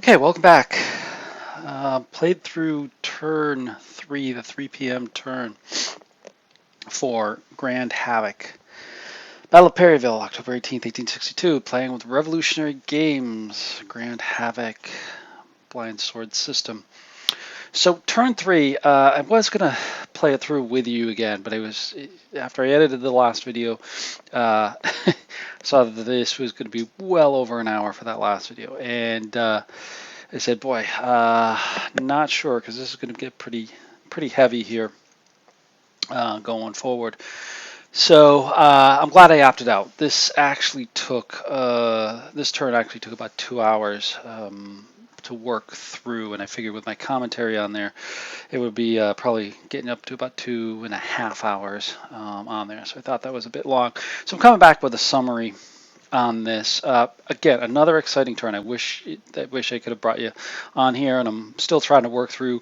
Okay, welcome back. Played through turn 3, the 3 p.m. turn for Grand Havoc. Battle of Perryville, October 18th, 1862, playing with Revolutionary Games, Grand Havoc, Blind Sword System. So turn 3, I was going to play it through with you again, but after I edited the last video, saw that this was going to be well over an hour for that last video, and I said, boy, not sure, because this is going to get pretty heavy here going forward. So I'm glad I opted out. This turn actually took about 2 hours to work through, and I figured with my commentary on there, it would be probably getting up to about 2.5 hours on there. So I thought that was a bit long. So I'm coming back with a summary on this. Again, another exciting turn. I wish I could have brought you on here, and I'm still trying to work through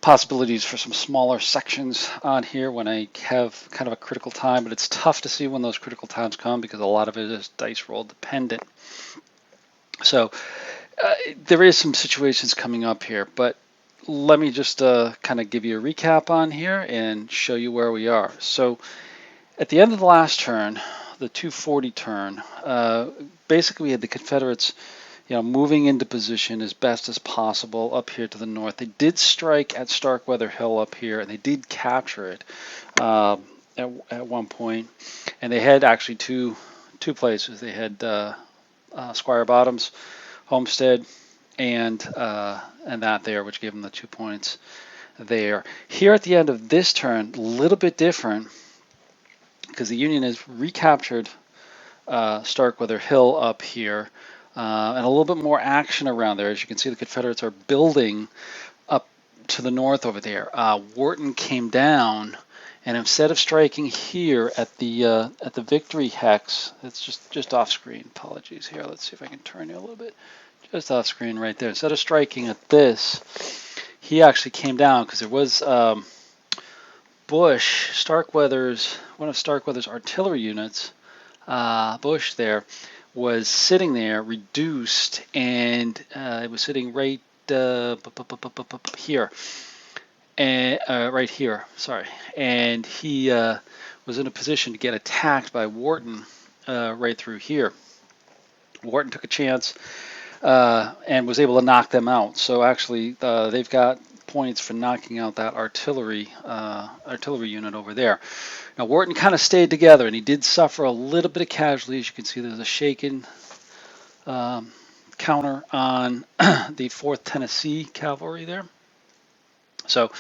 possibilities for some smaller sections on here when I have kind of a critical time, but it's tough to see when those critical times come because a lot of it is dice roll dependent. So there is some situations coming up here, but let me just kind of give you a recap on here and show you where we are. So at the end of the last turn, the 240 turn, basically we had the Confederates, moving into position as best as possible up here to the north. They did strike at Starkweather Hill up here, and they did capture it at one point. And they had actually two places. They had Squire Bottoms, Homestead, and that there, which gave them the 2 points there. Here at the end of this turn, a little bit different, because the Union has recaptured Starkweather Hill up here, and a little bit more action around there. As you can see, the Confederates are building up to the north over there. Wharton came down, and instead of striking here at the Victory Hex, it's just off screen. Apologies here. Let's see if I can turn you a little bit. Just off screen right there. Instead of striking at this, he actually came down because there was Bush, one of Starkweather's artillery units, Bush there, was sitting there reduced, and it was sitting right here, and right here, sorry, and he was in a position to get attacked by Wharton right through here. Wharton took a chance and was able to knock them out. So actually, they've got points for knocking out that artillery unit over there. Now Wharton kind of stayed together, and he did suffer a little bit of casualties. You can see there's a shaken counter on the 4th Tennessee Cavalry there. So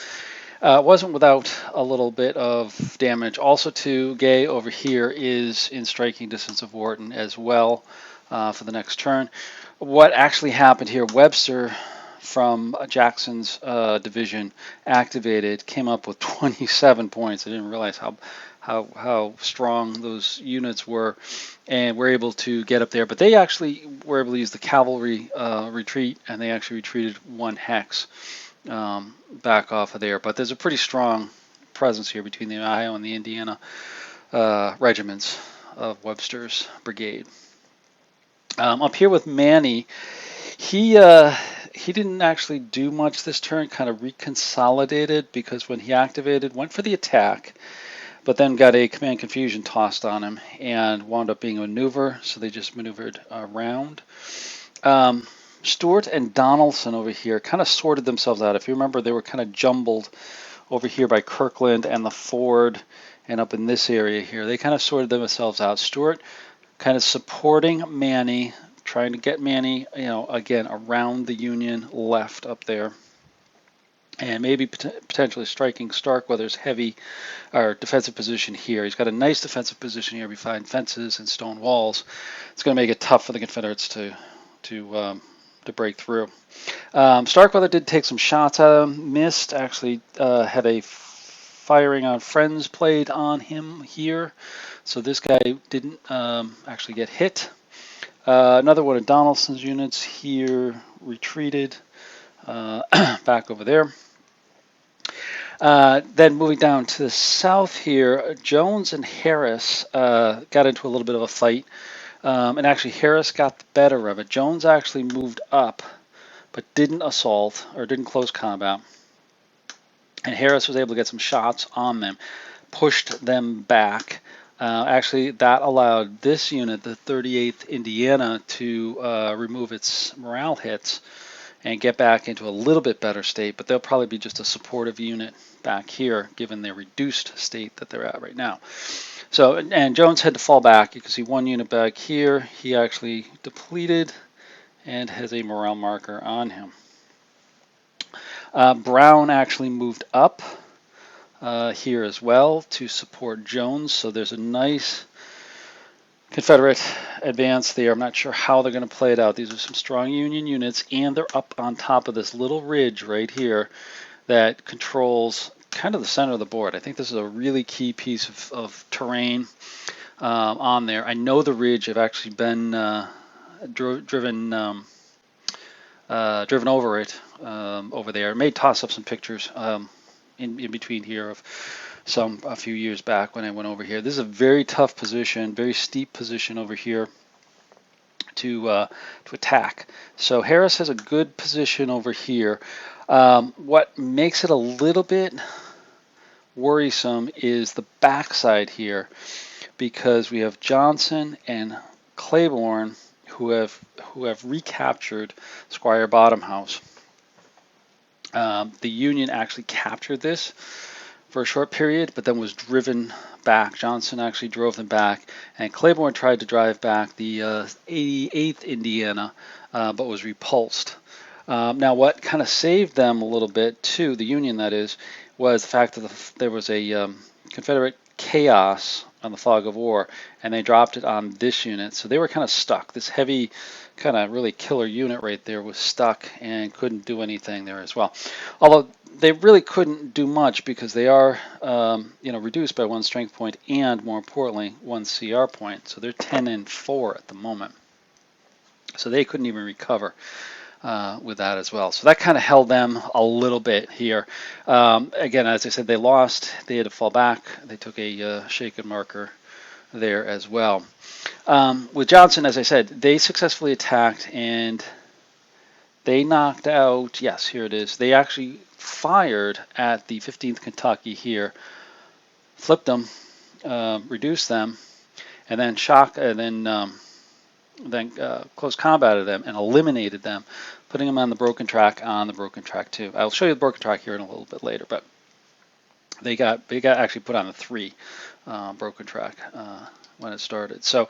it wasn't without a little bit of damage. Also, too, Gay over here is in striking distance of Wharton as well for the next turn. What actually happened here, Webster from Jackson's division activated, came up with 27 points. I didn't realize how strong those units were, and were able to get up there. But they actually were able to use the cavalry retreat, and they actually retreated 1 hex back off of there. But there's a pretty strong presence here between the Ohio and the Indiana regiments of Webster's brigade. Up here with Maney, he didn't actually do much this turn, kind of reconsolidated, because when he activated, went for the attack, but then got a command confusion tossed on him and wound up being a maneuver, so they just maneuvered around. Stewart and Donelson over here kind of sorted themselves out. If you remember, they were kind of jumbled over here by Kirkland and the Ford, and up in this area here. They kind of sorted themselves out. Stewart kind of supporting Maney, trying to get Maney, again, around the Union left up there, and maybe potentially striking Starkweather's heavy or defensive position here. He's got a nice defensive position here behind fences and stone walls. It's going to make it tough for the Confederates to break through. Starkweather did take some shots at him, missed, actually had a firing on friends played on him here. So this guy didn't actually get hit. Another one of Donelson's units here retreated back over there. Then moving down to the south here, Jones and Harris got into a little bit of a fight. And actually Harris got the better of it. Jones actually moved up but didn't assault or didn't close combat. And Harris was able to get some shots on them, pushed them back. Actually, that allowed this unit, the 38th Indiana, to remove its morale hits and get back into a little bit better state, but they'll probably be just a supportive unit back here, given their reduced state that they're at right now. So, and Jones had to fall back. You can see one unit back here. He actually depleted and has a morale marker on him. Brown actually moved up here as well to support Jones. So there's a nice Confederate advance there. I'm not sure how they're going to play it out. These are some strong Union units, and they're up on top of this little ridge right here that controls kind of the center of the board. I think this is a really key piece of terrain on there. I know the ridge. I've actually been driven over it over there. I may toss up some pictures in between here of a few years back when I went over here. This is a very tough position, very steep position over here to attack. So Harris has a good position over here. What makes it a little bit worrisome is the backside here, because we have Johnson and Cleburne who have recaptured Squire Bottoms House. The Union actually captured this for a short period, but then was driven back. Johnson actually drove them back, and Cleburne tried to drive back the 88th Indiana, but was repulsed. Now, what kind of saved them a little bit, too, the Union that is, was the fact that there was a Confederate chaos on the fog of war, and they dropped it on this unit. So they were kind of stuck. This heavy, kind of really killer unit right there was stuck and couldn't do anything there as well. Although they really couldn't do much, because they are reduced by 1 strength point and, more importantly, 1 CR point. So they're 10 and 4 at the moment. So they couldn't even recover with that as well. So that kind of held them a little bit here. Again, as I said, they lost. They had to fall back. They took a shaken marker there as well. With Johnson, as I said, they successfully attacked, and they knocked out, yes, here it is. They actually fired at the 15th Kentucky here, flipped them, reduced them, and then close combated them and eliminated them, putting them on the broken track too. I'll show you the broken track here in a little bit later, but they got actually put on the 3 broken track when it started. So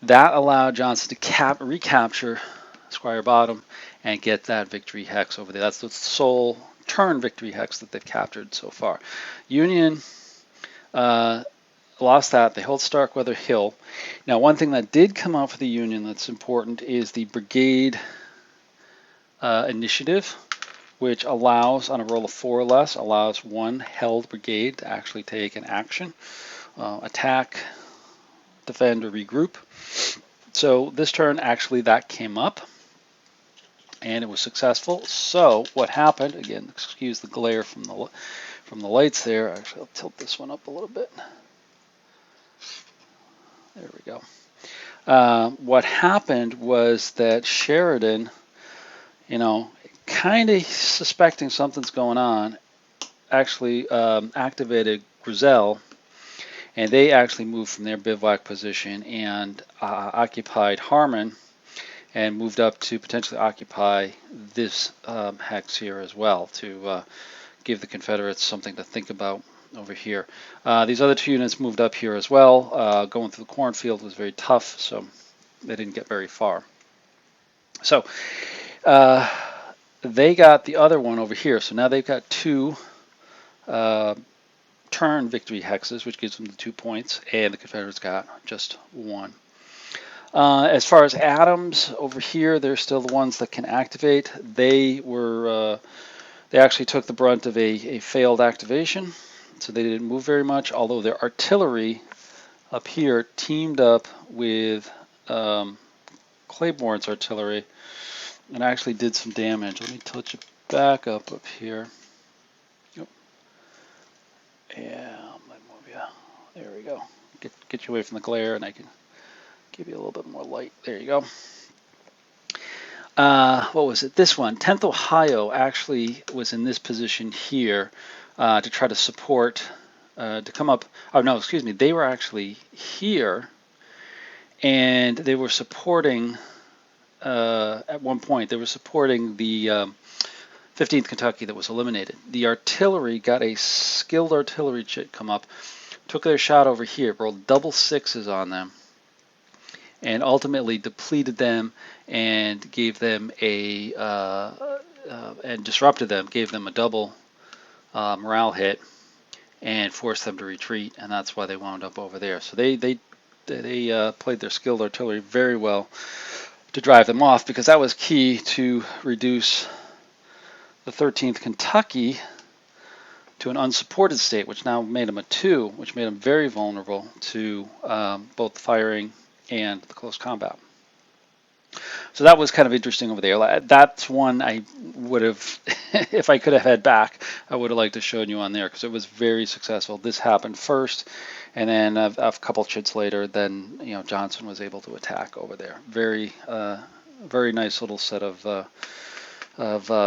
that allowed Johnson to recapture Squire Bottom and get that victory hex over there. That's the sole turn victory hex that they've captured so far. Union lost that. They hold Starkweather Hill. Now, one thing that did come out for the Union that's important is the brigade initiative, which allows, on a roll of 4 or less, allows 1 held brigade to actually take an action, attack, defend, or regroup. So this turn, actually, that came up, and it was successful. So what happened, again, excuse the glare from the lights there. Actually, I'll tilt this one up a little bit. There we go. What happened was that Sheridan, kind of suspecting something's going on, actually activated Grizel, and they actually moved from their bivouac position and occupied Harmon, and moved up to potentially occupy this hex here as well, to give the Confederates something to think about over here. These other 2 units moved up here as well. Going through the cornfield was very tough, so they didn't get very far. So they got the other one over here. So now they've got 2 turn victory hexes, which gives them the 2 points, and the Confederates got just 1. As far as atoms over here, they're still the ones that can activate. They actually took the brunt of a failed activation, so they didn't move very much, although their artillery up here teamed up with Cleburne's artillery and actually did some damage. Let me touch it back up here. Yep. Yeah, I might move you. There we go. Get you away from the glare, and I can give you a little bit more light. There you go. What was it? This one, 10th Ohio, actually was in this position here to try to support, to come up. Oh, no, excuse me. They were actually here, and they were supporting, at one point, they were supporting the 15th Kentucky that was eliminated. The artillery got a skilled artillery chit come up, took their shot over here, rolled double sixes on them, and ultimately depleted them and gave them a and disrupted them, gave them a double morale hit, and forced them to retreat, and that's why they wound up over there. So they played their skilled artillery very well to drive them off, because that was key to reduce the 13th Kentucky to an unsupported state, which now made them a 2, which made them very vulnerable to both firing and the close combat. So that was kind of interesting over there. That's one I would have, if I could have had back, I would have liked to show you on there, because it was very successful. This happened first, and then a couple chits later, then Johnson was able to attack over there. Very, very nice little set of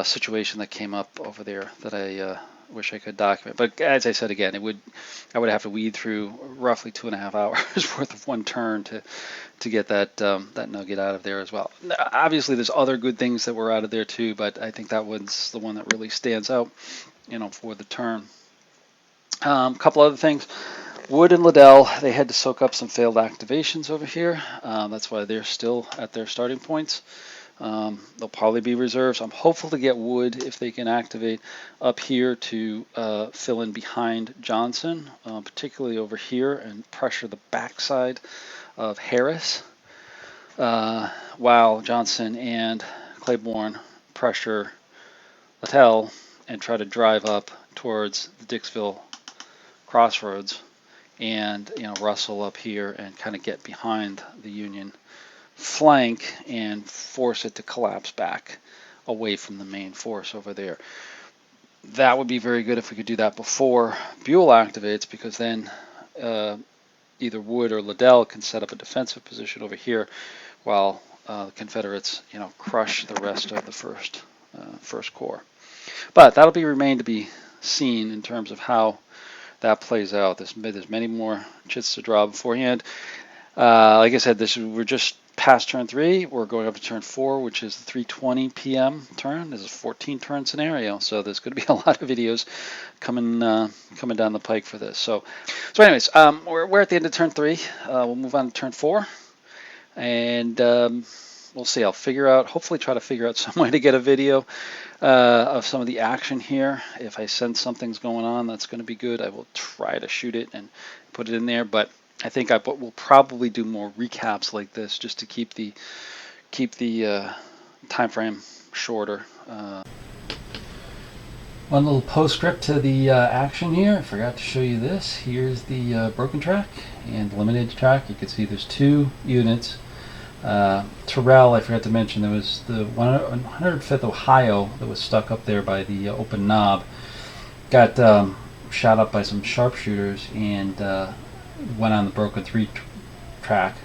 situation that came up over there that I wish I could document. But as I said again, I would have to weed through roughly 2.5 hours worth of one turn to get that nugget out of there as well. Obviously, there's other good things that were out of there too, but I think that one's the one that really stands out, for the turn. A couple other things. Wood and Lytle, they had to soak up some failed activations over here. That's why they're still at their starting points. They'll probably be reserves. I'm hopeful to get Wood, if they can activate up here, to fill in behind Johnson, particularly over here, and pressure the backside of Harris, while Johnson and Cleburne pressure Lytle and try to drive up towards the Dixville crossroads, and Russell up here and kind of get behind the Union flank and force it to collapse back away from the main force over there. That would be very good if we could do that before Buell activates, because then either Wood or Lytle can set up a defensive position over here, while the Confederates, crush the rest of the first corps. But that'll remain to be seen in terms of how that plays out. There's many more chits to draw beforehand. Like I said, we're just past turn 3. We're going up to turn 4, which is the 3:20 p.m. turn. This is a 14-turn scenario, so there's going to be a lot of videos coming down the pike for this. So anyways, we're at the end of turn 3. We'll move on to turn 4, and we'll see. I'll hopefully try to figure out some way to get a video of some of the action here. If I sense something's going on, that's going to be good. I will try to shoot it and put it in there, but I think we'll probably do more recaps like this, just to keep the time frame shorter. One little postscript to the action here. I forgot to show you this. Here's the broken track and eliminated track. You can see there's 2 units. Terrell, I forgot to mention, there was the 105th Ohio that was stuck up there by the open knob. Got shot up by some sharpshooters and went on the broken 3 track.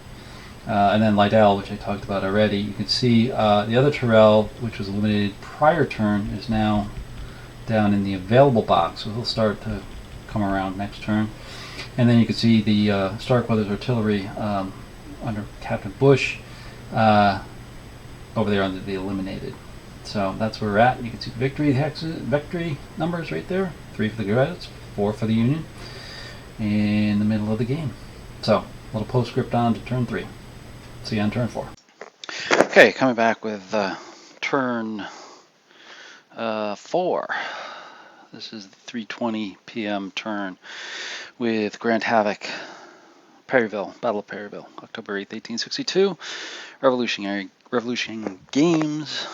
And then Lytle, which I talked about already. You can see the other Terrell, which was eliminated prior turn, is now down in the available box, so he'll start to come around next turn. And then you can see the Starkweather's artillery under Captain Bush over there under the eliminated. So that's where we're at. You can see the victory numbers right there. 3 for the Confederates, 4 for the Union, in the middle of the game. So a little postscript on to turn 3. See you on turn 4. Okay, coming back with turn 4. This is the 3:20 p.m. turn with Grand Havoc, Perryville, Battle of Perryville, October 8th, 1862. Revolutionary Games.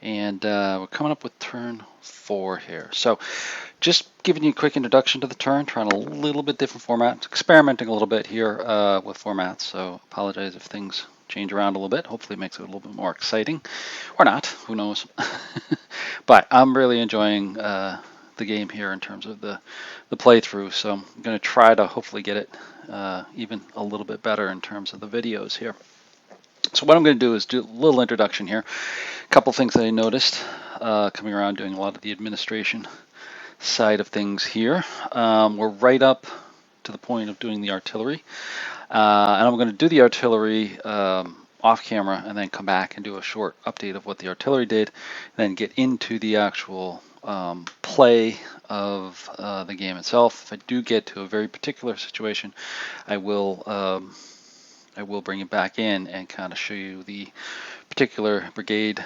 And we're coming up with turn 4 here. So just giving you a quick introduction to the turn, trying a little bit different format, experimenting a little bit here with formats. So apologize if things change around a little bit. Hopefully it makes it a little bit more exciting, or not, who knows. But I'm really enjoying the game here in terms of the playthrough. So I'm going to try to hopefully get it even a little bit better in terms of the videos here. So what I'm going to do is do a little introduction here. A couple things that I noticed coming around doing a lot of the administration side of things here. We're right up to the point of doing the artillery. And I'm going to do the artillery off camera and then come back and do a short update of what the artillery did, then get into the actual play of the game itself. If I do get to a very particular situation, I will bring it back in and kind of show you the particular brigade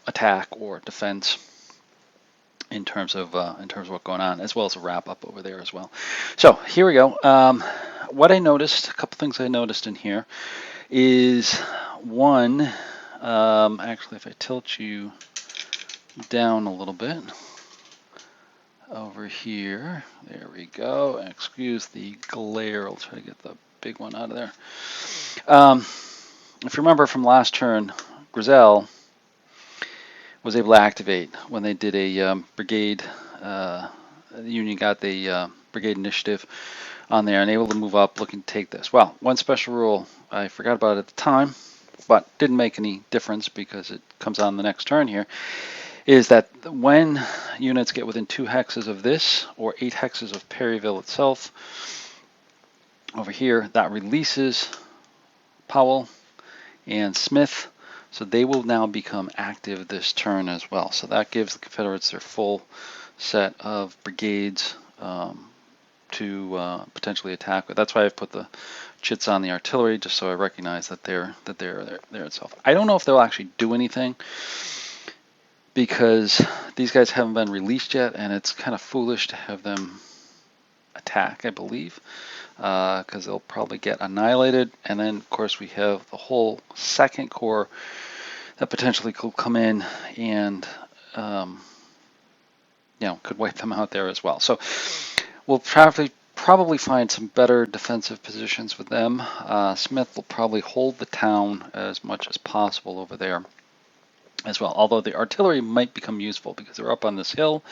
attack or defense in terms of what's going on, as well as a wrap up over there as well. So here we go. What I noticed, a couple things I noticed in here, is one. Actually, if I tilt you down a little bit over here, there we go. Excuse the glare. I'll try to get the big one out of there. If you remember from last turn, Grizel was able to activate when they did a brigade. The Union got the brigade initiative on there and able to move up looking to take this. Well, one special rule I forgot about at the time, but didn't make any difference because it comes on the next turn here, is that when units get within 2 hexes of this or 8 hexes of Perryville itself, over here, that releases Powell and Smith, so they will now become active this turn as well. So that gives the Confederates their full set of brigades to potentially attack with. That's why I've put the chits on the artillery, just so I recognize that they're there itself. I don't know if they'll actually do anything because these guys haven't been released yet, and it's kind of foolish to have them attack, I believe, because they'll probably get annihilated. And then, of course, we have the whole second corps that potentially could come in and could wipe them out there as well. So we'll probably find some better defensive positions with them. Smith will probably hold the town as much as possible over there as well, although the artillery might become useful because they're up on this hill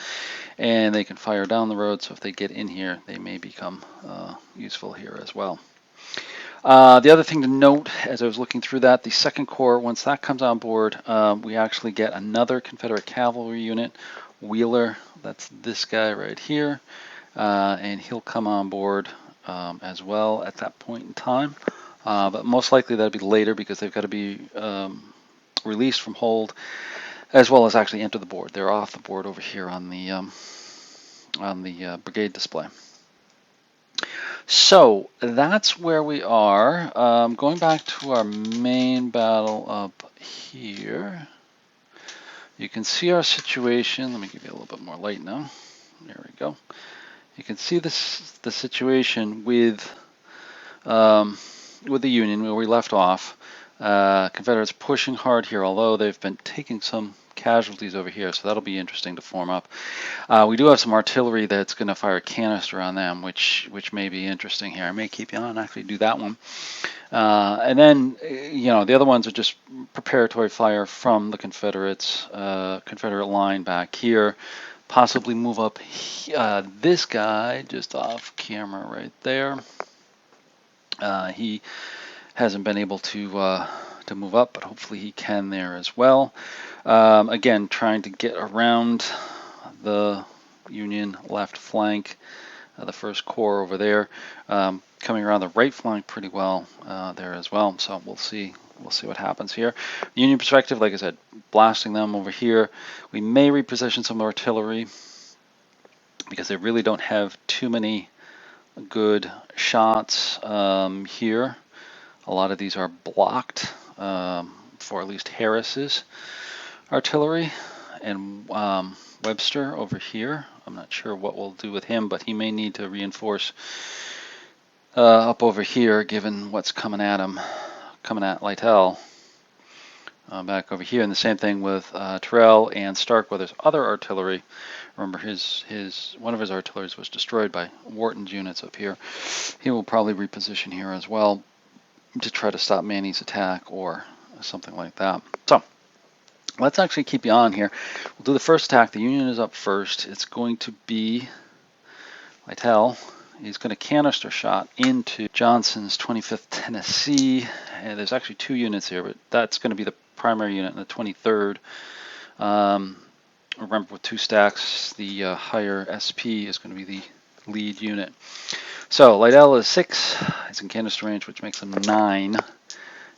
and they can fire down the road, so if they get in here they may become useful here as well. The other thing to note as I was looking through that, the second corps, once that comes on board, we actually get another Confederate cavalry unit, Wheeler. That's this guy right here, and he'll come on board as well at that point in time, but most likely that'll be later because they've got to be released from hold as well as actually enter the board. They're off the board over here on the brigade display. So that's where we are. Going back to our main battle up here, you can see our situation. Let me give you a little bit more light now. There we go. You can see the situation with the Union where we left off. Confederates pushing hard here, although they've been taking some casualties over here, so that'll be interesting to form up. We do have some artillery that's going to fire a canister on them, which may be interesting here. I may keep you on and actually do that one. And then, the other ones are just preparatory fire from the Confederates, Confederate line back here. Possibly move up this guy just off camera right there. He hasn't been able to move up, but hopefully he can there as well. Again, trying to get around the Union left flank, the first corps over there, coming around the right flank pretty well there as well. So we'll see what happens here. Union perspective, like I said, blasting them over here. We may reposition some artillery because they really don't have too many good shots here. A lot of these are blocked for at least Harris's artillery, and Webster over here. I'm not sure what we'll do with him, but he may need to reinforce up over here given what's coming at him, coming at Lytle back over here. And the same thing with Terrell and Starkweather's other artillery. Remember, one of his artilleries was destroyed by Wharton's units up here. He will probably reposition here as well to try to stop Maney's attack or something like that. So let's actually keep you on here. We'll do the first attack. The Union is up first. It's going to be Lytle He's going to canister shot into Johnson's 25th Tennessee. And there's actually 2 units here, but that's going to be the primary unit in the 23rd. Remember, with 2 stacks, the higher SP is going to be the lead unit. So Lytle is 6. It's in canister range, which makes him 9.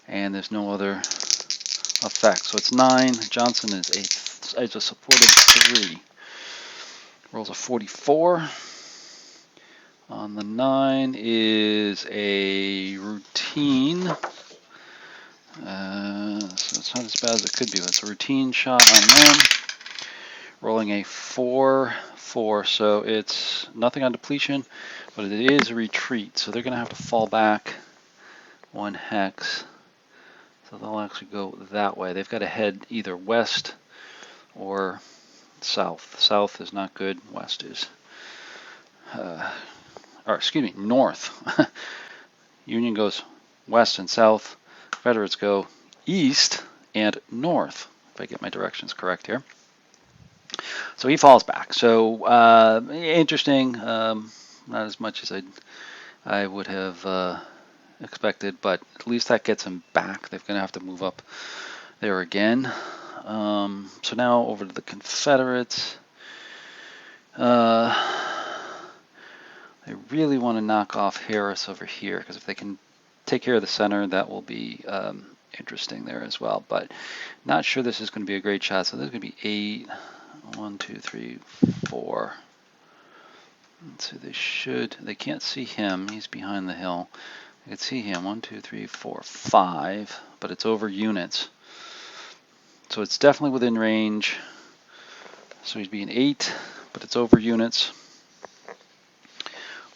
And there's no other effect. So it's 9. Johnson is a supported 3. Rolls a 44. On the 9 is a routine. So it's not as bad as it could be. That's a routine shot on them. Rolling a 4-4. So it's nothing on depletion, but it is a retreat. So they're going to have to fall back 1 hex. So they'll actually go that way. They've got to head either west or south. South is not good. West is. Or excuse me, north. Union goes west and south. Confederates go east and north, if I get my directions correct here. So he falls back. So interesting. Not as much as I would have expected, but at least that gets him back. They're going to have to move up there again. So now over to the Confederates. They really want to knock off Harris over here, because if they can take care of the center, that will be interesting there as well. But not sure this is going to be a great shot. So there's going to be 8. 1, 2, 3, 4. So they can't see him. He's behind the hill. They can see him. 1, 2, 3, 4, 5. But it's over units. So it's definitely within range. So he's being 8, but it's over units,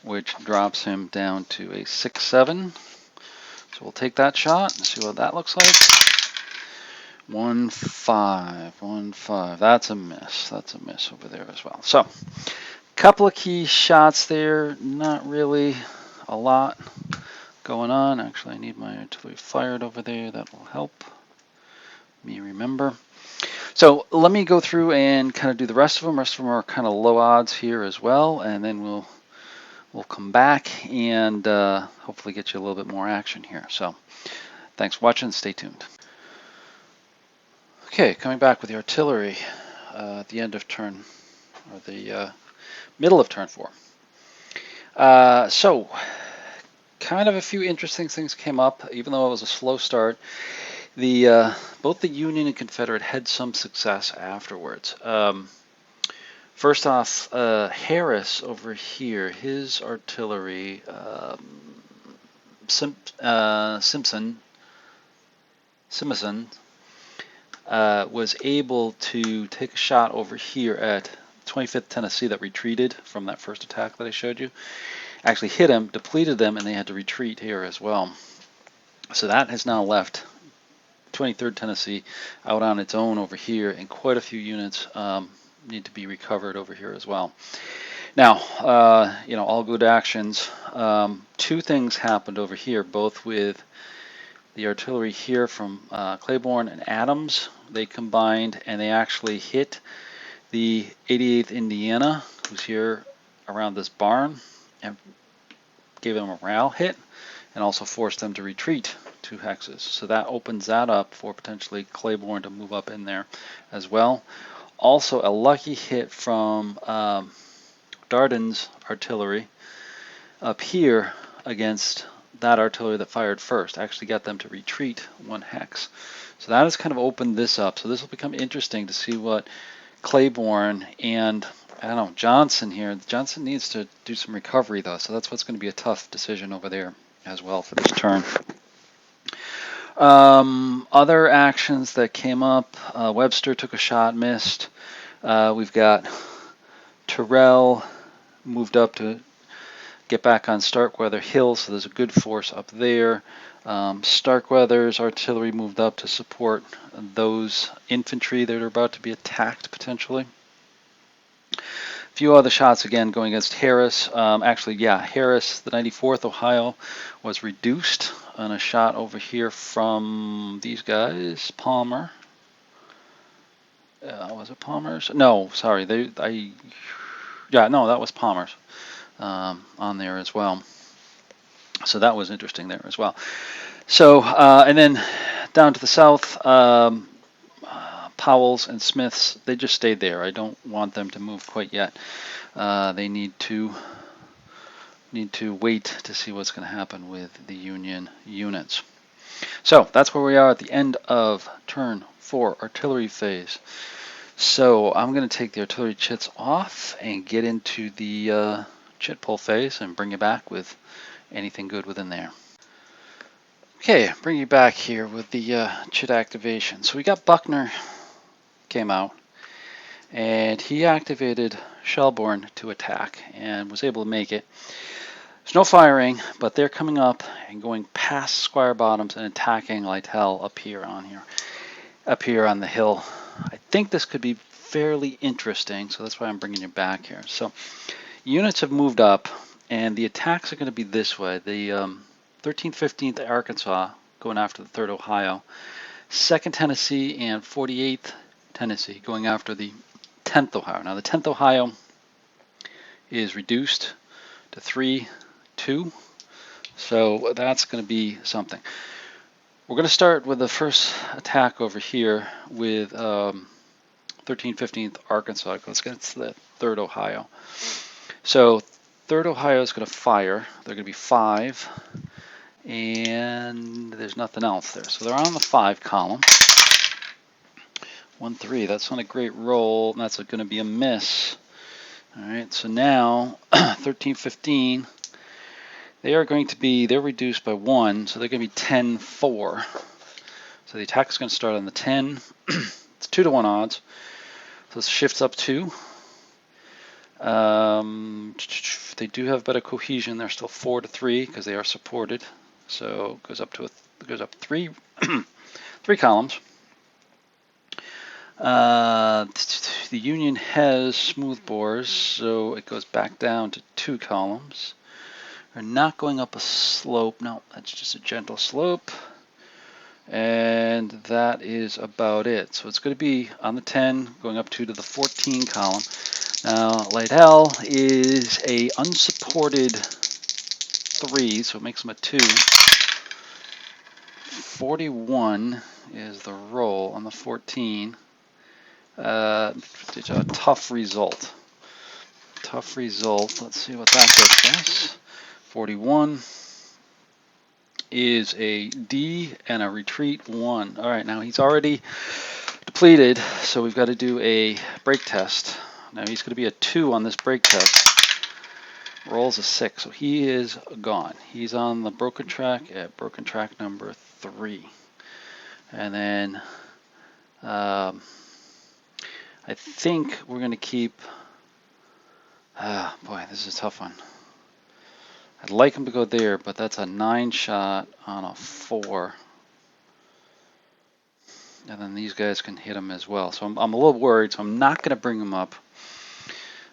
which drops him down to a 6-7. So we'll take that shot and see what that looks like. 1-5, 1-5. That's a miss. That's a miss over there as well. So, couple of key shots there. Not really a lot going on. Actually, I need my artillery fired over there. That will help me remember. So let me go through and kind of do the rest of them. Rest of them are kind of low odds here as well, and then we'll come back and hopefully get you a little bit more action here. So thanks for watching. Stay tuned. Okay, coming back with the artillery at the end of turn, or the middle of turn 4. So kind of a few interesting things came up, even though it was a slow start. Both the Union and Confederate had some success afterwards. First off, Harris over here, his artillery, Simpson, was able to take a shot over here at 25th Tennessee that retreated from that first attack that I showed you. Actually hit him, depleted them, and they had to retreat here as well. So that has now left 23rd Tennessee out on its own over here, and quite a few units need to be recovered over here as well. Now, all good actions. 2 things happened over here, both with the artillery here from Cleburne and Adams. They combined and they actually hit the 88th Indiana, who's here around this barn, and gave them a morale hit and also forced them to retreat 2 hexes. So that opens that up for potentially Cleburne to move up in there as well. Also a lucky hit from Darden's artillery up here against that artillery that fired first. Actually got them to retreat 1 hex. So that has kind of opened this up. So this will become interesting to see what Cleburne and, I don't know, Johnson here. Johnson needs to do some recovery though, so that's what's going to be a tough decision over there as well for this turn. Other actions that came up, Webster took a shot, missed. We've got Terrell moved up to get back on Starkweather Hill, so there's a good force up there. Starkweather's artillery moved up to support those infantry that are about to be attacked potentially. A few other shots again going against Harris. Harris, the 94th Ohio, was reduced on a shot over here from these guys. Palmer. Was it Palmer's? No, sorry. That was Palmer's. on there as well. So that was interesting there as well. So, and then down to the south, Powell's and Smith's, they just stayed there. I don't want them to move quite yet. They need to wait to see what's going to happen with the Union units. So that's where we are at the end of turn 4, artillery phase. So I'm going to take the artillery chits off and get into the chit pull phase and bring you back with anything good within there. Okay, bring you back here with the chit activation. So we got Buckner came out, and he activated Shelbourne to attack and was able to make it. There's no firing, but they're coming up and going past Squire Bottoms and attacking Lytle up here on the hill. I think this could be fairly interesting, so that's why I'm bringing you back here. So units have moved up, and the attacks are going to be this way. The 13th, 15th Arkansas going after the 3rd Ohio, 2nd Tennessee, and 48th Tennessee going after the 10th Ohio. Now the 10th Ohio is reduced to 3-2, so that's going to be something. We're going to start with the first attack over here with 13th, 15th Arkansas. Let's get to the 3rd Ohio. So 3rd Ohio is going to fire. They're going to be 5, and there's nothing else there. So they're on the 5 column. 1-3, that's not a great roll, and that's going to be a miss. All right, so now 13, 15, they're reduced by 1, so they're going to be 10-4. So the attack is going to start on the 10. It's 2-to-1 odds, so it shifts up 2. They do have better cohesion. They're still 4-3 because they are supported. So it goes up 3 columns. The Union has smooth bores, so it goes back down to 2 columns. We're not going up a slope. No, that's just a gentle slope. And that is about it. So it's going to be on the 10, going up 2 to the 14 column. Now, Lytle is a unsupported 3, so it makes them a 2. 41 is the roll on the 14. It's a tough result. Tough result. Let's see what that gets us. 41 is a D and a retreat 1. All right, now he's already depleted, so we've got to do a break test. Now he's going to be a 2 on this break test. Rolls a 6, so he is gone. He's on the broken track at broken track number 3. And then I think we're going to keep, boy, this is a tough one. I'd like him to go there, but that's a 9 shot on a 4. And then these guys can hit him as well. So I'm a little worried, so I'm not going to bring him up.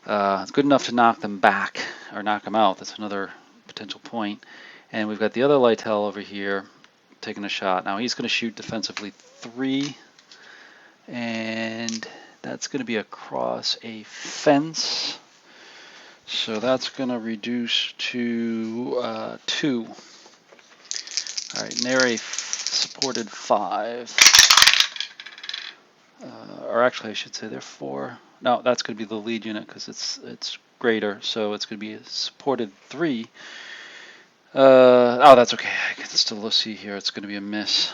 It's good enough to knock them back, or knock them out. That's another potential point. And we've got the other Lytle over here taking a shot. Now he's going to shoot defensively 3. And that's going to be across a fence. So that's going to reduce to 2. All right, and they're a supported 5. Or actually, I should say they're 4. No, that's going to be the lead unit because it's greater. So it's going to be a supported 3. Oh, that's okay. I can still see here. It's going to be a miss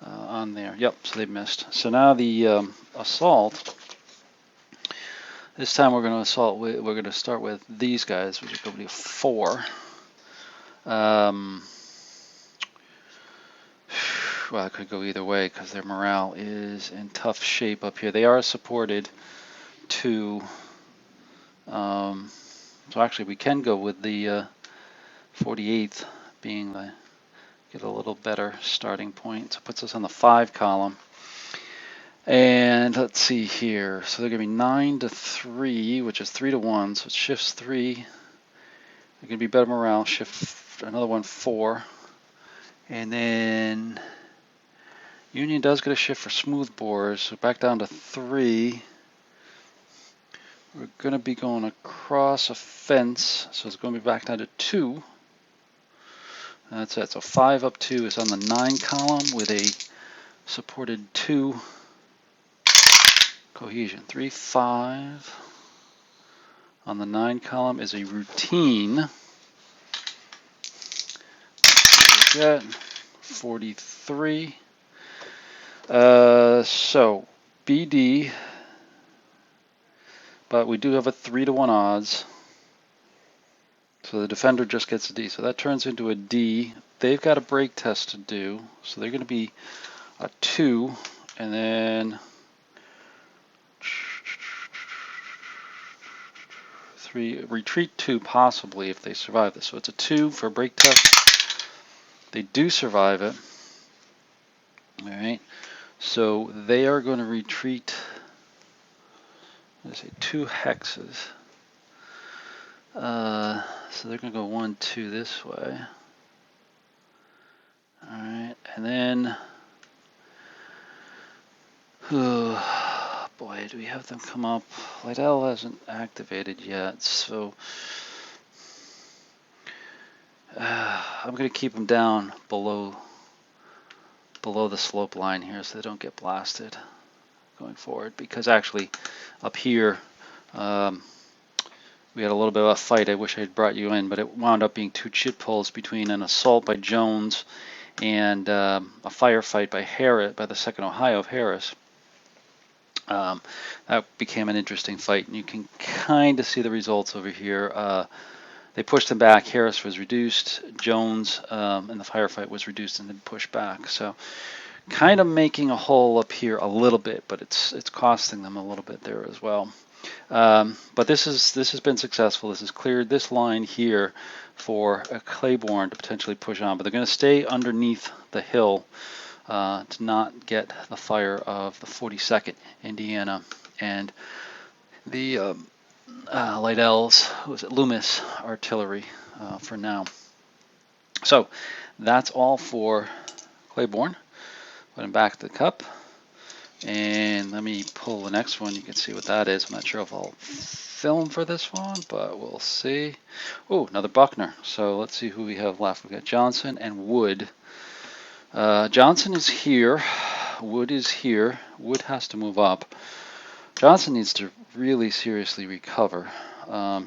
on there. Yep, so they missed. So now the assault. This time we're going to start with these guys, which are going to be a 4. Well, it could go either way because their morale is in tough shape up here. They are supported 2. So actually, we can go with the 48th being get a little better starting point. So it puts us on the 5 column. And let's see here. So they're going to be 9-3, which is 3-1. So it shifts 3. They're going to be better morale. Shift another one 4. And then Union does get a shift for smooth bores. So back down to 3. We're going to be going across a fence, so it's going to be back down to 2. That's it. So 5 up 2 is on the 9 column with a supported 2 cohesion. 3, 5 on the 9 column is a routine. Let's see what we get. 43. So BD, but we do have a 3-to-1 odds. So the defender just gets a D. So that turns into a D. They've got a break test to do. So they're going to be a 2. And then 3, retreat 2 possibly if they survive this. So it's a 2 for a break test. They do survive it. All right. So they are going to retreat, let's say 2 hexes. So they're going to go 1, 2 this way. All right, and then, oh boy, do we have them come up? Lytle hasn't activated yet, so I'm going to keep them down below the slope line here so they don't get blasted going forward. Because actually, up here, we had a little bit of a fight. I wish I had brought you in, but it wound up being 2 chit pulls between an assault by Jones and a firefight by Harris, by the 2nd Ohio of Harris. That became an interesting fight, and you can kind of see the results over here. They pushed him back. Harris was reduced. Jones in the firefight was reduced and then pushed back. So kind of making a hole up here a little bit, but it's costing them a little bit there as well. But this has been successful. This has cleared this line here for a Cleburne to potentially push on, but they're going to stay underneath the hill to not get the fire of the 42nd Indiana and the Lytle's, was it Loomis artillery for now. So that's all for Cleburne. Put him back to the cup. And let me pull the next one. You can see what that is. I'm not sure if I'll film for this one, but we'll see. Oh, another Buckner. So let's see who we have left. We've got Johnson and Wood. Johnson is here. Wood is here. Wood has to move up. Johnson needs to really seriously recover.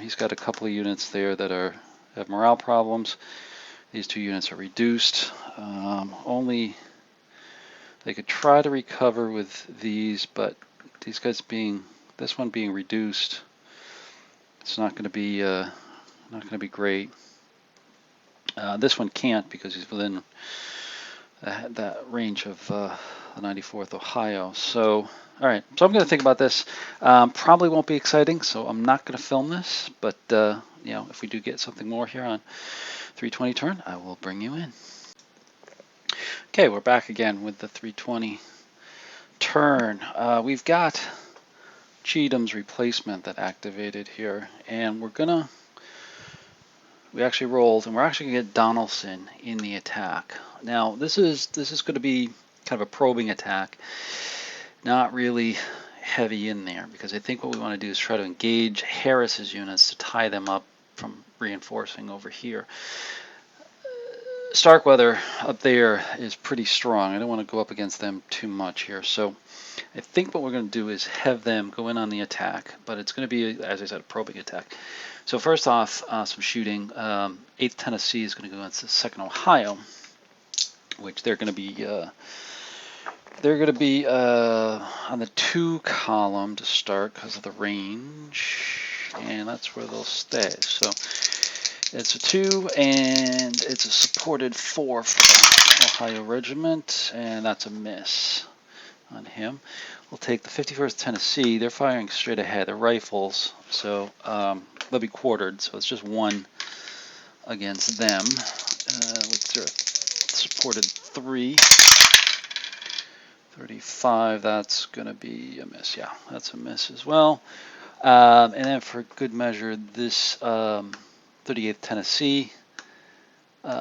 He's got a couple of units there that have morale problems. These 2 units are reduced. They could try to recover with these, but these guys this one being reduced, it's not going to be great. This one can't because he's within that range of the 94th Ohio. So, all right. So I'm going to think about this. Probably won't be exciting, so I'm not going to film this. But if we do get something more here on 320 turn, I will bring you in. Okay, we're back again with the 320 turn. We've got Cheatham's replacement that activated here, and we actually rolled, and we're actually going to get Donelson in the attack. Now, this is going to be kind of a probing attack, not really heavy in there, because I think what we want to do is try to engage Harris's units to tie them up from reinforcing over here. Starkweather up there is pretty strong. I don't want to go up against them too much here. So I think what we're going to do is have them go in on the attack, but it's going to be, as I said, a probing attack. So first off, some shooting. 8th Tennessee is going to go against the 2nd Ohio, which they're going to be on the 2 column to start because of the range, and that's where they'll stay. So it's a 2, and it's a supported 4 for the Ohio Regiment, and that's a miss on him. We'll take the 51st Tennessee. They're firing straight ahead. They're rifles, so they'll be quartered, so it's just 1 against them. With their supported 3. 35, that's going to be a miss. Yeah, that's a miss as well. And then for good measure, this 38th Tennessee,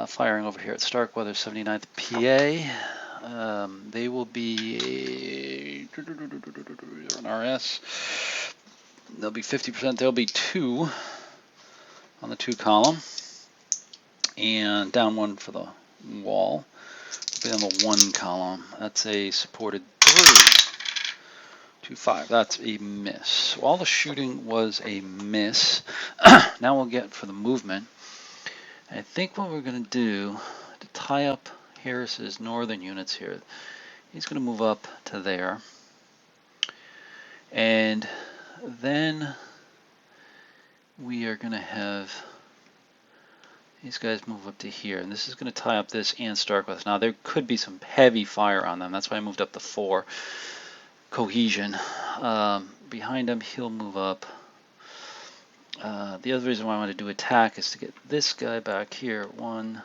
firing over here at Starkweather, 79th PA. They will be an RS. There'll be 50%. There'll be 2 on the 2 column, and down 1 for the wall. Be on the 1 column. That's a supported 3. 2, 5. That's a miss. All the shooting was a miss. Now we'll get for the movement. I think what we're going to do to tie up Harris's northern units here, he's going to move up to there. And then we are going to have these guys move up to here. And this is going to tie up this and Starkweather. Now there could be some heavy fire on them. That's why I moved up to 4. Cohesion. Behind him, he'll move up. The other reason why I want to do attack is to get this guy back here. 1,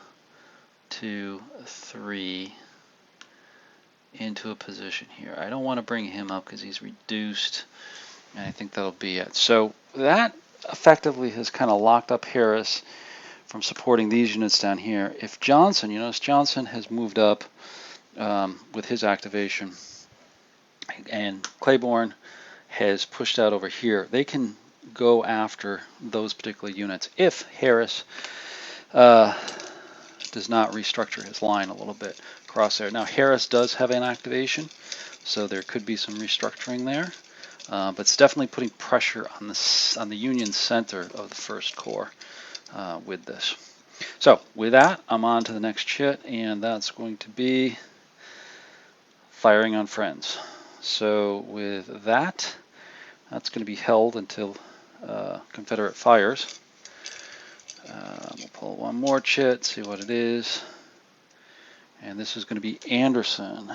2, 3 into a position here. I don't want to bring him up because he's reduced, and I think that'll be it. So that effectively has kind of locked up Harris from supporting these units down here. If Johnson, you notice Johnson has moved up with his activation, and Cleburne has pushed out over here, they can go after those particular units if Harris does not restructure his line a little bit across there. Now Harris does have an activation, so there could be some restructuring there, but it's definitely putting pressure on the Union center of the 1st Corps with this. So with that, I'm on to the next chit, and that's going to be firing on friends. So with that, that's going to be held until Confederate fires. We'll pull one more chit, see what it is. And this is going to be Anderson.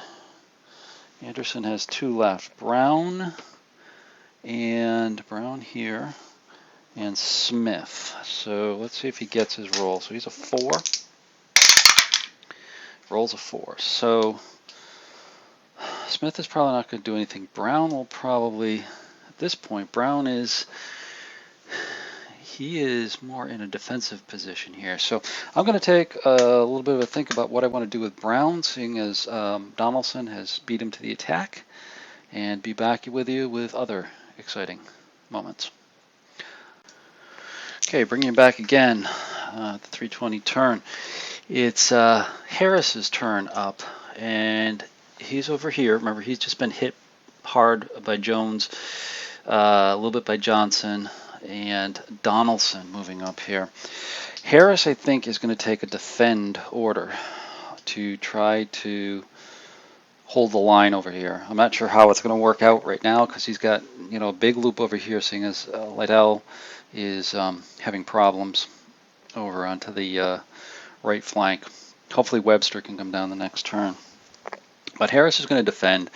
Anderson has 2 left. Brown here, and Smith. So let's see if he gets his roll. So he's a 4. Rolls a 4. So Smith is probably not going to do anything. Brown will probably, at this point, he is more in a defensive position here. So I'm going to take a little bit of a think about what I want to do with Brown, seeing as Donelson has beat him to the attack, and be back with you with other exciting moments. Okay, bringing you back again at the 320 turn. It's Harris's turn up, and he's over here. Remember, he's just been hit hard by Jones, a little bit by Johnson, and Donelson moving up here. Harris, I think, is going to take a defend order to try to hold the line over here. I'm not sure how it's going to work out right now because he's got, a big loop over here, seeing as Lytle is having problems over onto the right flank. Hopefully Webster can come down the next turn. But Harris is going to defend.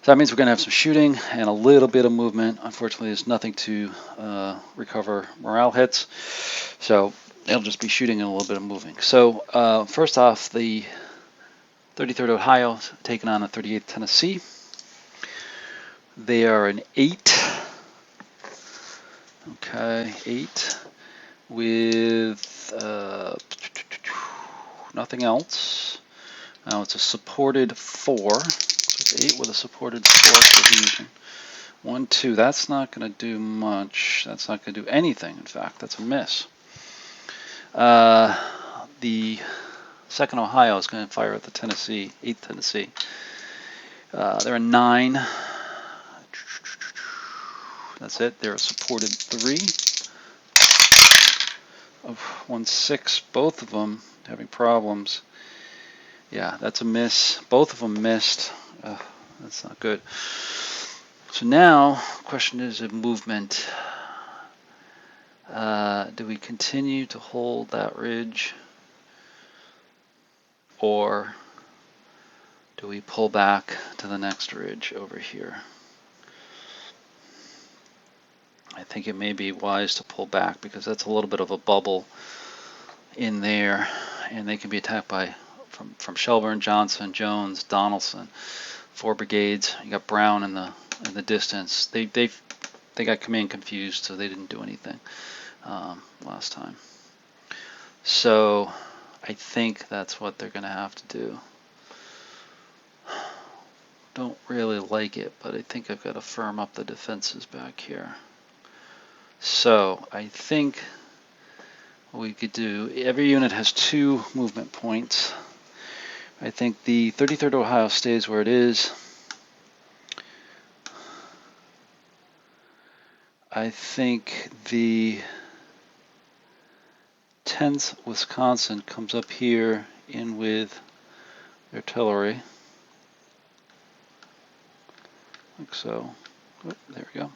So that means we're going to have some shooting and a little bit of movement. Unfortunately, there's nothing to recover morale hits. So it'll just be shooting and a little bit of moving. So first off, the 33rd Ohio taking on the 38th Tennessee. They are an 8. Okay, 8 with nothing else. Now it's a supported 4. So it's 8 with a supported 4 cohesion. 1, 2. That's not going to do much. That's not going to do anything, in fact. That's a miss. The 2nd Ohio is going to fire at the 8th Tennessee. They're a 9. That's it. They're a supported 3. 1, 6. Both of them having problems. Yeah, that's a miss. Both of them missed. That's not good. So now, the question is of movement. Do we continue to hold that ridge, or do we pull back to the next ridge over here? I think it may be wise to pull back because that's a little bit of a bubble in there, and they can be attacked by from Shelburne, Johnson, Jones, Donelson. 4 brigades. You got Brown in the distance. They got command confused, so they didn't do anything last time. So I think that's what they're going to have to do. Don't really like it, but I think I've got to firm up the defenses back here. So I think what we could do, every unit has 2 movement points. I think the 33rd Ohio stays where it is. I think the 10th Wisconsin comes up here in with artillery, like so. Oh, there we go.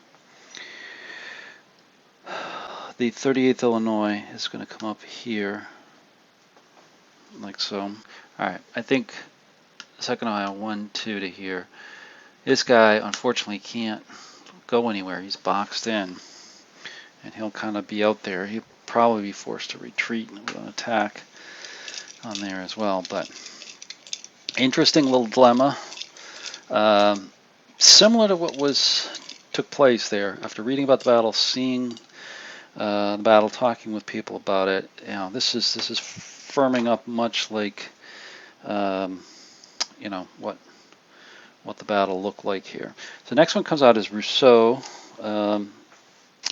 The 38th Illinois is going to come up here, like so. All right, I think 2nd Ohio 1, 2 to here. This guy unfortunately can't go anywhere. He's boxed in, and he'll kind of be out there. He'll probably be forced to retreat with an attack on there as well. But interesting little dilemma. Similar to what took place there. After reading about the battle, seeing the battle, talking with people about it, this is firming up much like what the battle looked like here. So the next one comes out is Rousseau.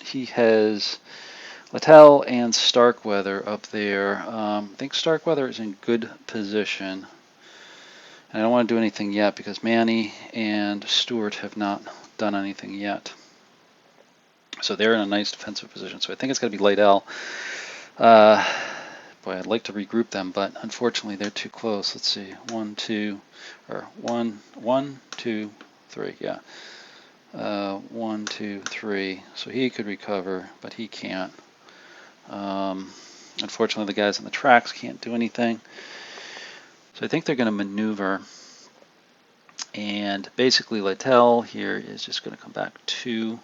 He has Lytle and Starkweather up there. I think Starkweather is in good position. And I don't want to do anything yet because Maney and Stewart have not done anything yet. So they're in a nice defensive position. So I think it's going to be Lytle. Boy, I'd like to regroup them, but unfortunately they're too close. Let's see, 1, 2, or 1, 2, 3. Yeah, 1, 2, 3. So he could recover, but he can't. Unfortunately, the guys on the tracks can't do anything. So I think they're going to maneuver. And basically, Lytle here is just going to come back 2,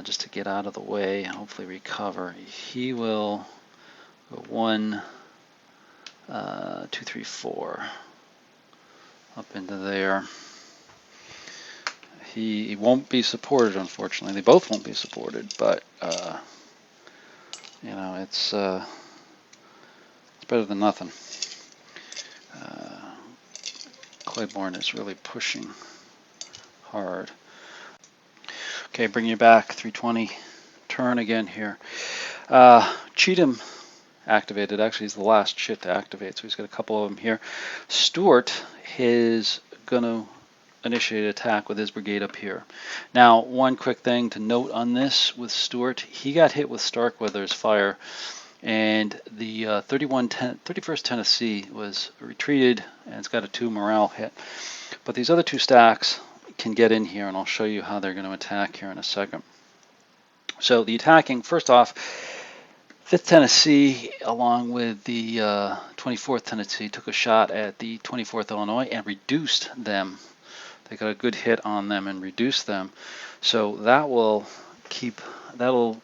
just to get out of the way and hopefully recover. He will go 1, 2, 3, 4 up into there. He won't be supported, unfortunately. They both won't be supported, but it's better than nothing. Cleburne is really pushing hard. Okay, bring you back 320. Turn again here. Cheatham activated. Actually, he's the last Chit to activate, so he's got a couple of them here. Stewart is going to initiate an attack with his brigade up here. Now, one quick thing to note on this with Stewart, he got hit with Starkweather's fire, and the 31st Tennessee was retreated, and it's got a 2 morale hit. But these other 2 stacks can get in here, and I'll show you how they're going to attack here in a second. So the attacking, first off, 5th Tennessee, along with the 24th Tennessee, took a shot at the 24th Illinois and reduced them. They got a good hit on them and reduced them. So that'll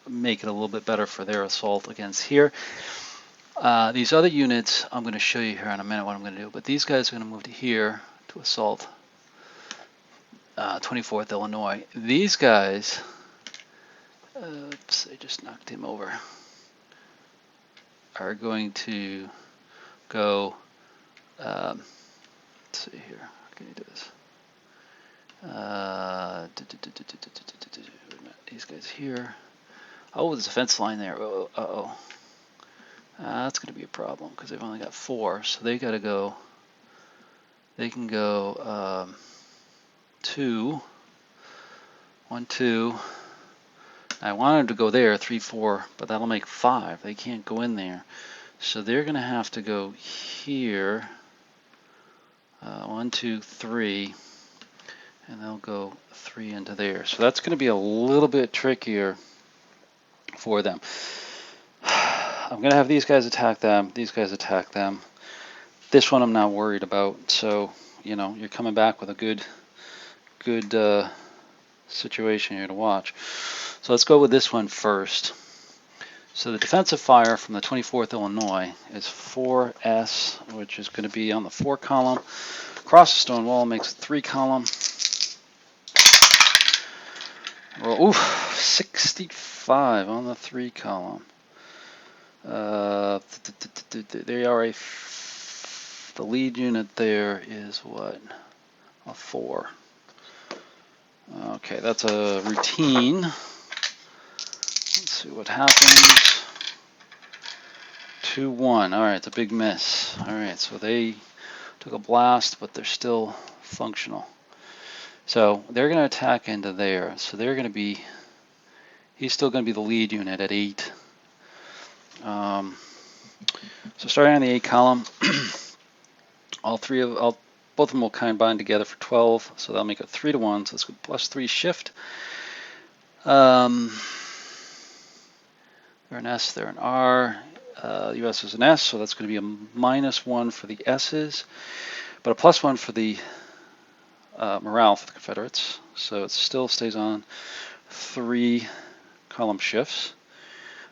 make it a little bit better for their assault against here. These other units, I'm going to show you here in a minute what I'm going to do. But these guys are going to move to here to assault 24th Illinois. These guys, oops, I just knocked him over, are going to go, let's see here, how can you do this? These guys here. Oh, there's a fence line there. Uh-oh. That's going to be a problem because they've only got 4, so they got to go. They can go 2, 1, 2. I wanted to go there 3, 4, but that'll make 5. They can't go in there, so they're going to have to go here. 1, 2, 3. And they'll go 3 into there. So that's going to be a little bit trickier for them. I'm going to have these guys attack them. These guys attack them. This one I'm not worried about. So, you're coming back with a good situation here to watch. So let's go with this one first. So the defensive fire from the 24th Illinois is 4S, which is going to be on the 4 column. Across the stone wall makes a 3 column. Well, 65 on the 3 column. They are the lead unit there is what? A 4. Okay, that's a routine. see what happens. 2-1. All right, it's a big miss. All right, so they took a blast, but they're still functional. So they're going to attack into there. So they're going to be, he's still going to be the lead unit at 8. So starting on the 8 column, both of them will combine together for 12. So that'll make it 3-1. So let's go +3 shift. They're an S, they're an R. US is an S, so that's going to be a -1 for the S's, but a +1 for the morale for the Confederates. So it still stays on 3 column shifts.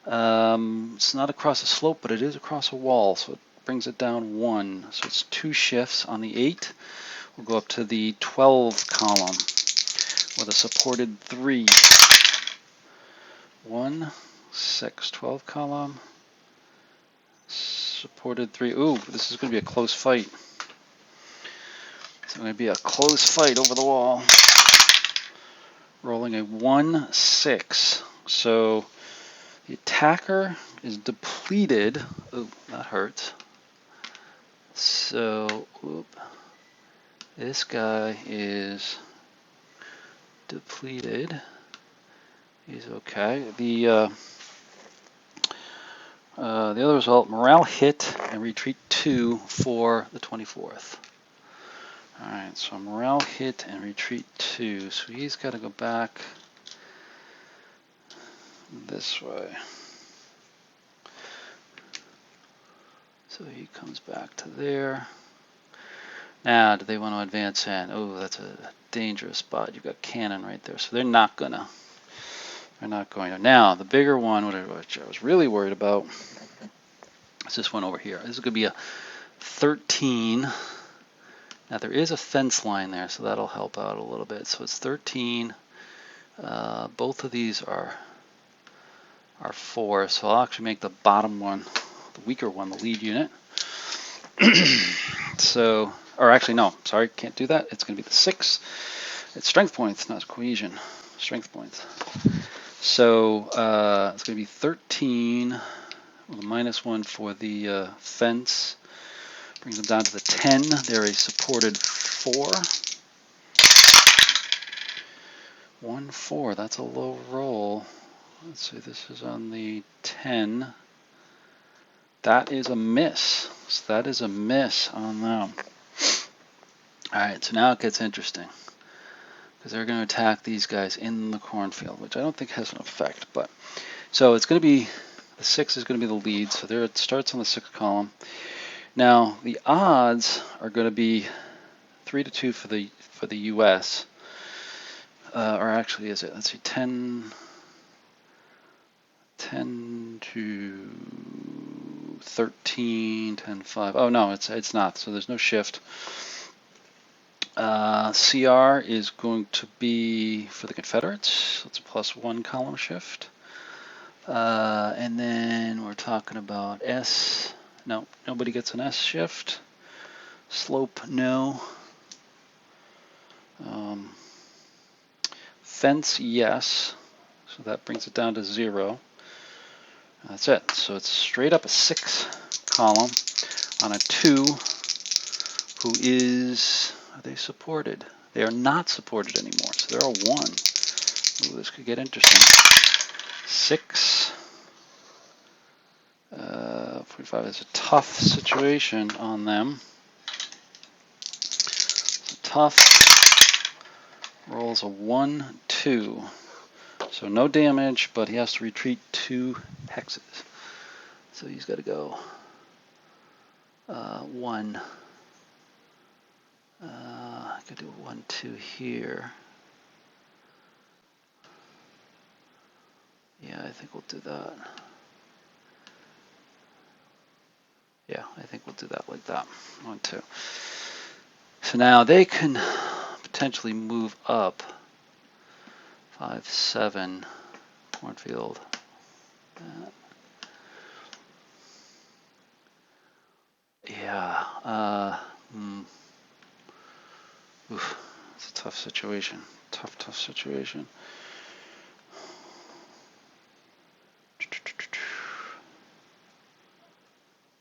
It's not across a slope, but it is across a wall, so it brings it down 1. So it's 2 shifts on the 8. We'll go up to the 12 column with a supported 3. 1, 6, 12 column. Supported 3. Ooh, this is going to be a close fight. It's going to be a close fight over the wall. Rolling a 1-6. So the attacker is depleted. Ooh, that hurts. So, this guy is depleted. He's okay. The other result, morale hit and retreat 2 for the 24th. Alright, so morale hit and retreat 2. So he's got to go back this way. So he comes back to there. Now, do they want to advance in? Oh, that's a dangerous spot. You've got cannon right there. So they're not going to. Now, the bigger one, which I was really worried about, is this one over here. This is going to be a 13. Now, there is a fence line there, so that'll help out a little bit. So it's 13. Both of these are 4, so I'll actually make the bottom one, the weaker one, the lead unit. So, or actually, no, sorry, can't do that. It's going to be the 6. It's strength points, not cohesion. Strength points. So it's going to be 13 with a -1 for the fence. Brings them down to the 10. They're a supported 4. 1-4, that's a low roll. Let's see, this is on the 10. That is a miss. So that is a miss on them. Alright, so now it gets interesting. Because they're going to attack these guys in the cornfield, which I don't think has an effect. But so it's going to be, the 6 is going to be the lead. So there it starts on the 6th column. Now, the odds are going to be 3-2 for the U.S. Or actually, is it? Let's see, 10 to 13, 10-5. Oh no, it's not. So there's no shift. CR is going to be for the Confederates. It's a +1 column shift. And then we're talking about S. No, nobody gets an S shift. Slope, no. Fence, yes. So that brings it down to 0. That's it. So it's straight up a 6 column on a 2 who is, are they supported? They are not supported anymore. So they're a 1. Ooh, this could get interesting. 6. 45 is a tough situation on them. It's tough. Rolls a 1-2. So no damage, but he has to retreat 2 hexes. So he's got to go 1. I could do a 1-2 here. Yeah, I think we'll do that. Yeah, I think we'll do that like that. 1-2. So now they can potentially move up 5-7 cornfield. Yeah. Oof, it's a tough situation. Tough situation.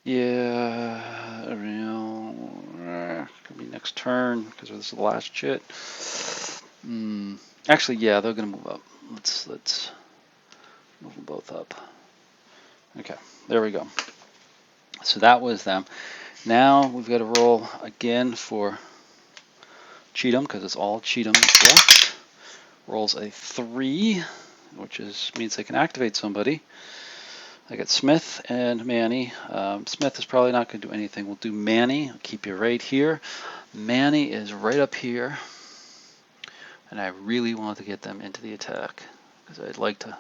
Yeah, could be next turn because this is the last Chit. Actually, yeah, they're gonna move up. Let's move them both up. Okay, there we go. So that was them. Now we've got to roll again for Cheatham because it's all Cheatham left. Rolls a 3, which means they can activate somebody. I got Smith and Maney. Smith is probably not going to do anything. We'll do Maney. I'll keep you right here. Maney is right up here, and I really want to get them into the attack because I'd like to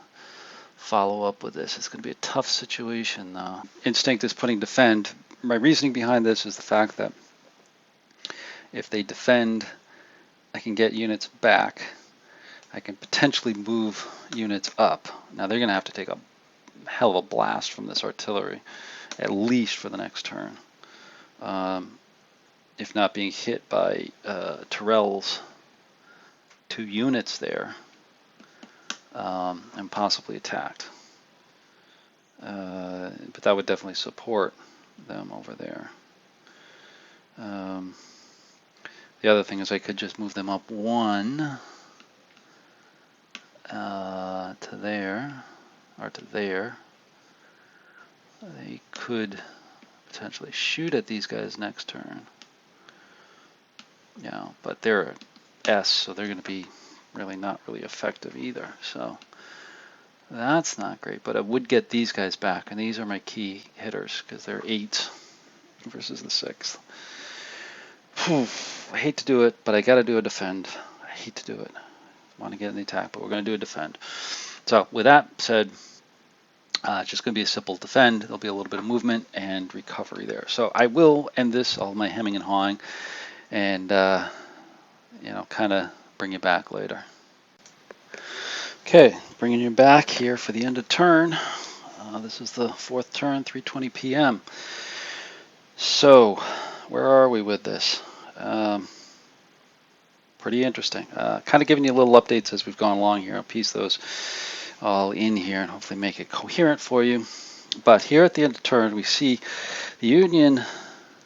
follow up with this. It's going to be a tough situation, though. Instinct is putting defend. My reasoning behind this is the fact that if they defend, I can get units back. I can potentially move units up. Now they're going to have to take a hell of a blast from this artillery, at least for the next turn. If not being hit by Tyrell's 2 units there, and possibly attacked. But that would definitely support them over there. The other thing is I could just move them up 1 to there, or to there. They could potentially shoot at these guys next turn. Yeah, but they're S, so they're going to be really not really effective either. So that's not great, but I would get these guys back, and these are my key hitters because they're 8 versus the 6th. I hate to do it, but I got to do a defend. I hate to do it. I want to get in the attack, but we're going to do a defend. So with that said, it's just going to be a simple defend. There'll be a little bit of movement and recovery there. So I will end this, all my hemming and hawing, and kind of bring you back later. Okay, bringing you back here for the end of turn. This is the 4th turn, 3:20 p.m. So, where are we with this? Pretty interesting. Kind of giving you little updates as we've gone along here. I'll piece those all in here and hopefully make it coherent for you. But here at the end of turn, we see the Union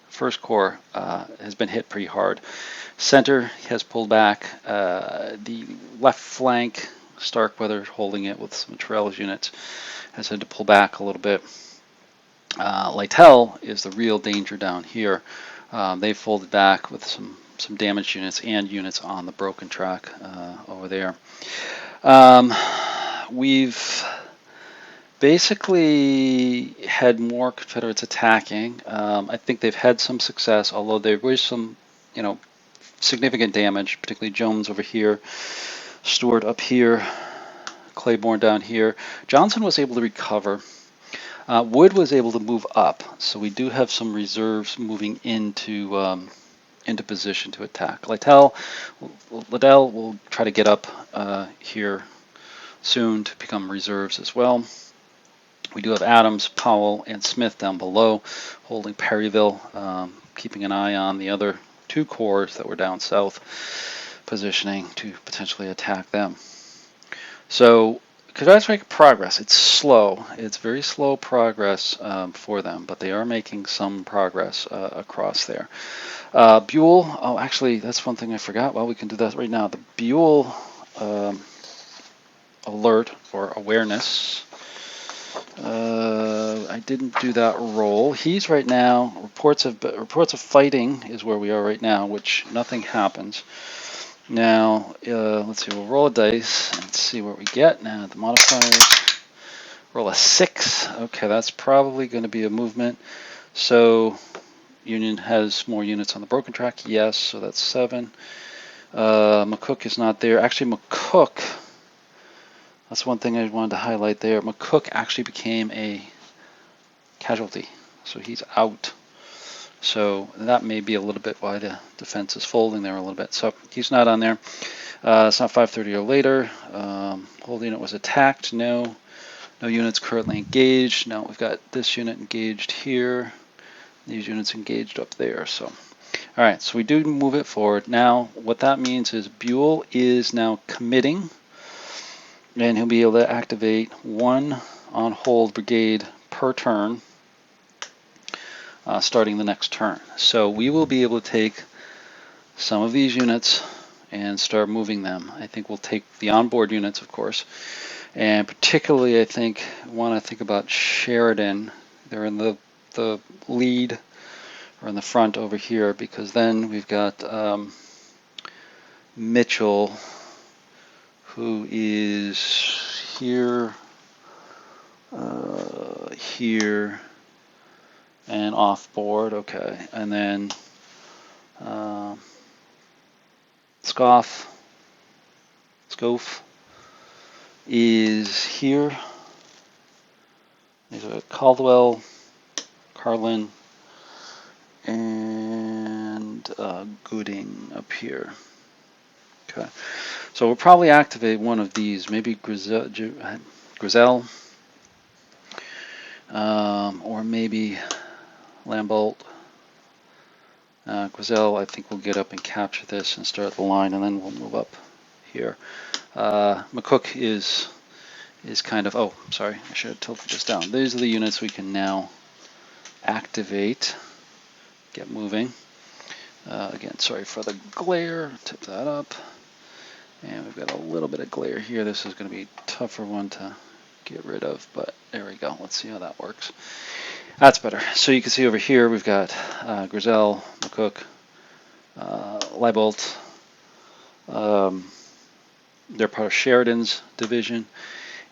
First Corps has been hit pretty hard. Center has pulled back. The left flank, Starkweather holding it with some Tyrell's units, has had to pull back a little bit. Lytle is the real danger down here. They folded back with some damaged units and units on the broken track over there. We've basically had more Confederates attacking. I think they've had some success, although there was some, significant damage, particularly Jones over here, Stewart up here, Cleburne down here. Johnson was able to recover. Wood was able to move up, so we do have some reserves moving into position to attack. Liddell will try to get up here soon to become reserves as well. We do have Adams, Powell, and Smith down below, holding Perryville, keeping an eye on the other 2 corps that were down south, positioning to potentially attack them. So Confederates make progress. It's slow. It's very slow progress for them, but they are making some progress across there. Buell, oh, actually, that's one thing I forgot. Well, we can do that right now. The Buell alert or awareness. I didn't do that roll. He's right now, reports of fighting is where we are right now, which nothing happens. Now, let's see, we'll roll a dice and see what we get. Now, the modifiers, roll a 6. Okay, that's probably going to be a movement. So, Union has more units on the broken track. Yes, so that's 7. McCook is not there. Actually, McCook, that's one thing I wanted to highlight there. McCook actually became a casualty, so he's out. So that may be a little bit why the defense is folding there a little bit. So he's not on there. It's not 5:30 or later. Whole unit was attacked. No units currently engaged. Now we've got this unit engaged here. These units engaged up there. So, all right. So we do move it forward. Now what that means is Buell is now committing, and he'll be able to activate 1 on hold brigade per turn. starting the next turn. So we will be able to take some of these units and start moving them. I think we'll take the onboard units, of course, and particularly I think want to think about Sheridan. They're in the lead or in the front over here, because then we've got Mitchell, who is here, here, and off board. Okay, and then Scoff is here. These are Caldwell, Carlin, and Gooding up here. Okay, so we'll probably activate one of these, maybe Grizel, or maybe Lambolt. Grizel, I think we'll get up and capture this and start the line, and then we'll move up here. McCook is kind of, oh, sorry, I should have tilted this down. These are the units we can now activate, get moving. Again, sorry for the glare, tip that up. And we've got a little bit of glare here. This is going to be a tougher one to get rid of, but there we go. Let's see how that works. That's better. So you can see over here we've got Grizel, McCook, Leibold. They're part of Sheridan's division.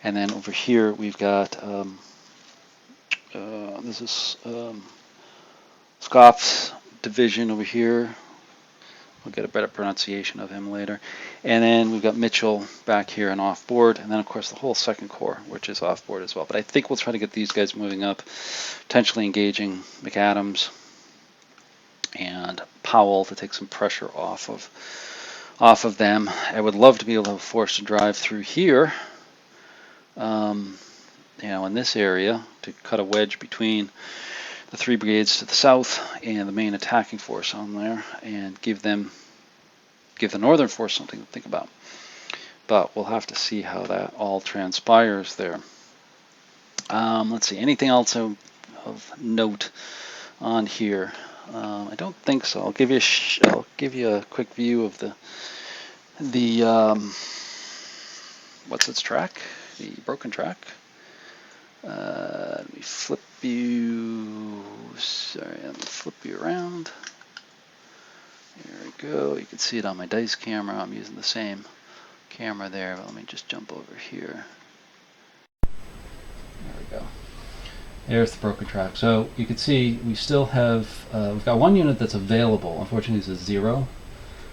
And then over here we've got, this is Scoff's division over here. We'll get a better pronunciation of him later. And then we've got Mitchell back here and off board. And then, of course, the whole second corps, which is off board as well. But I think we'll try to get these guys moving up, potentially engaging McAdams and Powell to take some pressure off of them. I would love to be able to have a force to drive through here, in this area, to cut a wedge between the three brigades to the south and the main attacking force on there, and give the northern force something to think about. But we'll have to see how that all transpires there. Let's see, anything else of note on here? I don't think so. I'll give you a quick view of the what's its track? The broken track. Let me flip you. Sorry, let me flip you around. There we go. You can see it on my dice camera. I'm using the same camera there, but let me just jump over here. There we go. There's the broken track. So you can see we still have, we've got one unit that's available. Unfortunately, it's a 0.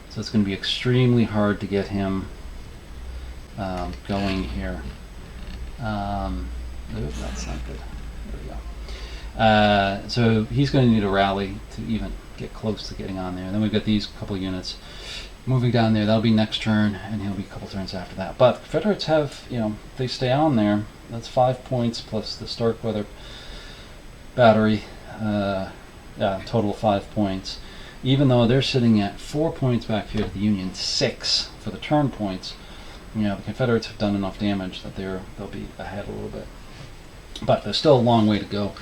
So it's going to be extremely hard to get him going here. That's not good. There we go. So he's going to need a rally to even get close to getting on there. And then we've got these couple units moving down there. That'll be next turn, and he'll be a couple turns after that. But Confederates have, if they stay on there, that's 5 points plus the Starkweather battery. Total 5 points. Even though they're sitting at 4 points back here to the Union, 6 for the turn points. The Confederates have done enough damage that they'll be ahead a little bit. But there's still a long way to go.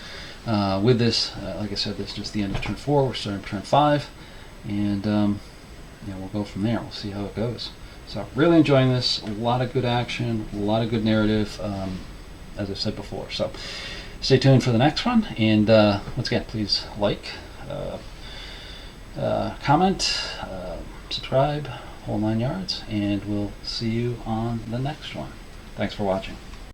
With this, like I said, this is just the end of turn 4. We're starting turn 5, and we'll go from there. We'll see how it goes. So really enjoying this. A lot of good action, a lot of good narrative, as I said before. So stay tuned for the next one, and once again, please like, comment, subscribe, whole 9 yards, and we'll see you on the next one. Thanks for watching.